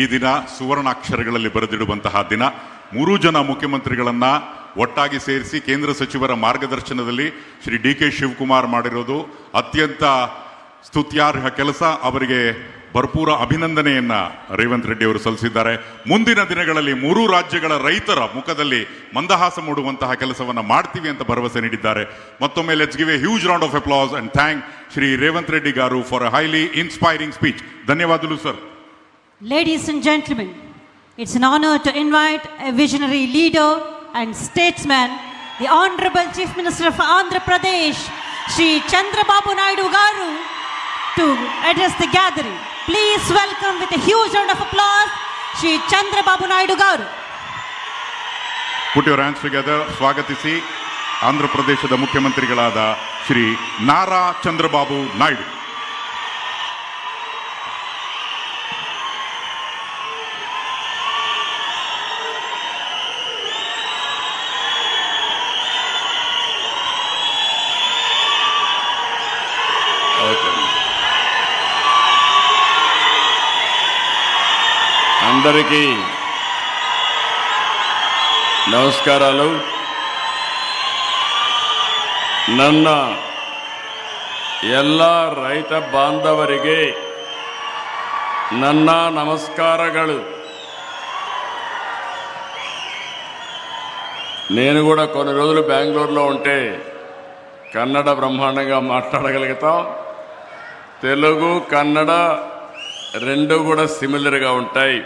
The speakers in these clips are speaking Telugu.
ಈ ದಿನ ಸುವರ್ಣಾಕ್ಷರಗಳಲ್ಲಿ ಬರೆದಿಡುವಂತಹ ದಿನ. 3 ಜನ ಮುಖ್ಯಮಂತ್ರಿಗಳನ್ನ ಒಟ್ಟಾಗಿ ಸೇರಿಸಿ ಕೇಂದ್ರ ಸಚಿವರ ಮಾರ್ಗದರ್ಶನದಲ್ಲಿ ಶ್ರೀ ಡಿ ಕೆ ಶಿವಕುಮಾರ್ ಮಾಡಿರೋದು ಅತ್ಯಂತ ಸ್ತುತ್ಯಾರ್ಹ ಕೆಲಸ. ಅವರಿಗೆ ಭರ್ಪೂರ ಅಭಿನಂದನೆಯನ್ನ ರೇವಂತ್ ರೆಡ್ಡಿ ಅವರು ಸಲ್ಲಿಸಿದ್ದಾರೆ. ಮುಂದಿನ ದಿನಗಳಲ್ಲಿ 3 ರಾಜ್ಯಗಳ ರೈತರ ಮುಖದಲ್ಲಿ ಮಂದಹಾಸ ಮೂಡುವಂತಹ ಕೆಲಸವನ್ನ ಮಾಡ್ತೀವಿ ಅಂತ ಭರವಸೆ ನೀಡಿದ್ದಾರೆ. ಮತ್ತೊಮ್ಮೆ let's give A huge round of applause and thank Shri Revanth Reddy gar for a highly inspiring speech. ಧನ್ಯವಾದಗಳು sir. Ladies and gentlemen, it's an honor to invite a visionary leader and statesman, the Honorable Chief Minister of Andhra Pradesh, Shri Chandrababu Naidu Garu, to address the gathering. Please welcome with a huge round of applause, Shri Chandrababu Naidu Garu. Put your hands together. ಸ್ವಾಗತಿಸಿ ಆಂಧ್ರ ಪ್ರದೇಶದ ಮುಖ್ಯಮಂತ್ರಿಗಳಾದ ಶ್ರೀ ನಾರಾ ಚಂದ್ರಬಾಬು ನಾಯ್ಡು. అందరికీ నమస్కారాలు. ನನ್ನ ಎಲ್ಲ ರೈತ ಬಾಂಧವರಿಗೆ ನನ್ನ ನಮಸ್ಕಾರಗಳು. నేను కూడా కొన్ని రోజులు బెంగళూరులో ఉంటే కన్నడ బ్రహ్మాండంగా మాట్లాడగలుగుతాం. తెలుగు కన్నడ రెండు కూడా సిమిలర్గా ఉంటాయి.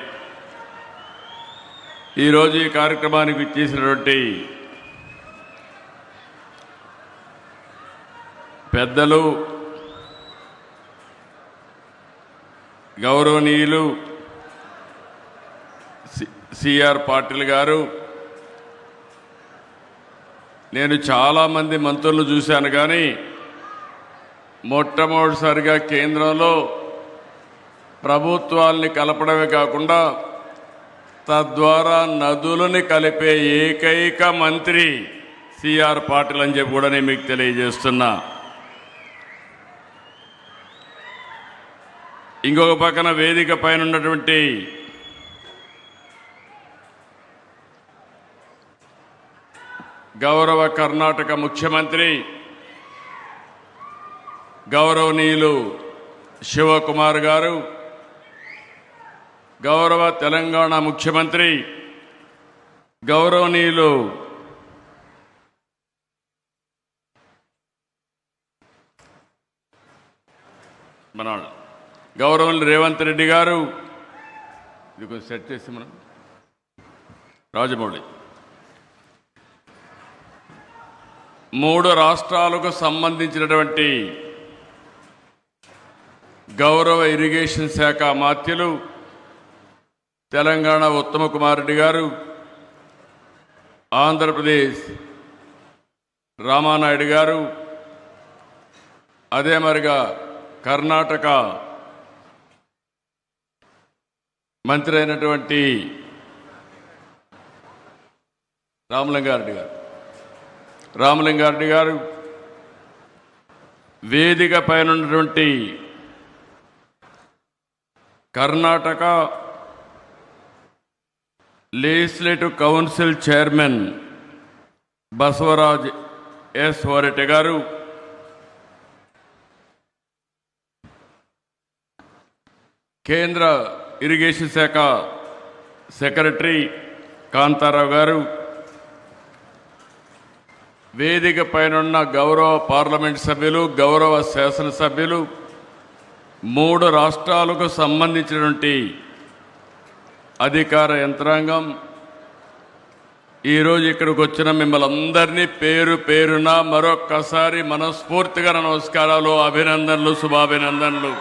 ఈరోజు ఈ కార్యక్రమానికి విచ్చేసినటువంటి పెద్దలు, గౌరవనీయులు సిఆర్ పాటిల్ గారు, నేను చాలామంది మంత్రులు చూశాను, కానీ మొట్టమొదటిసారిగా కేంద్రంలో ప్రభుత్వాల్ని కలపడమే కాకుండా తద్వారా నదులని కలిపే ఏకైక మంత్రి సిఆర్ పాటిల్ అని చెప్పి కూడా నేను మీకు తెలియజేస్తున్నా. ఇంకొక పక్కన వేదిక పైన ఉన్నటువంటి గౌరవ కర్ణాటక ముఖ్యమంత్రి గౌరవనీయులు శివకుమార్ గారు, గౌరవ తెలంగాణ ముఖ్యమంత్రి గౌరవనీయులు గౌరవనీయులు రేవంత్ రెడ్డి గారు, ఇది కొంచెం సెట్ చేసి మనం రాజమౌళి, 3 రాష్ట్రాలకు సంబంధించినటువంటి గౌరవ ఇరిగేషన్ శాఖ మాత్యులు తెలంగాణ ఉత్తమ కుమార్ రెడ్డి గారు, ఆంధ్రప్రదేశ్ రామానాయుడు గారు, అదే మరిగా కర్ణాటక మంత్రి అయినటువంటి రామలింగారెడ్డి గారు, వేదిక పైన ఉన్నటువంటి Karnataka legislative council chairman Basavaraj S Horatti గారు, కేంద్ర ఇరిగేషన్ శాఖ సెక్రటరీ కాంతారావు గారు, వేదిక పైన గౌరవ పార్లమెంట్ సభ్యులు, గౌరవ శాసనసభ్యులు, 3 రాష్ట్రాలకు సంబంధించినటువంటి అధికార యంత్రాంగం, ఈరోజు ఇక్కడికి వచ్చిన మిమ్మల్ని అందరినీ పేరు పేరున మరొక్కసారి మనస్ఫూర్తిగా నమస్కారాలు, అభినందనలు, శుభాభినందనలు.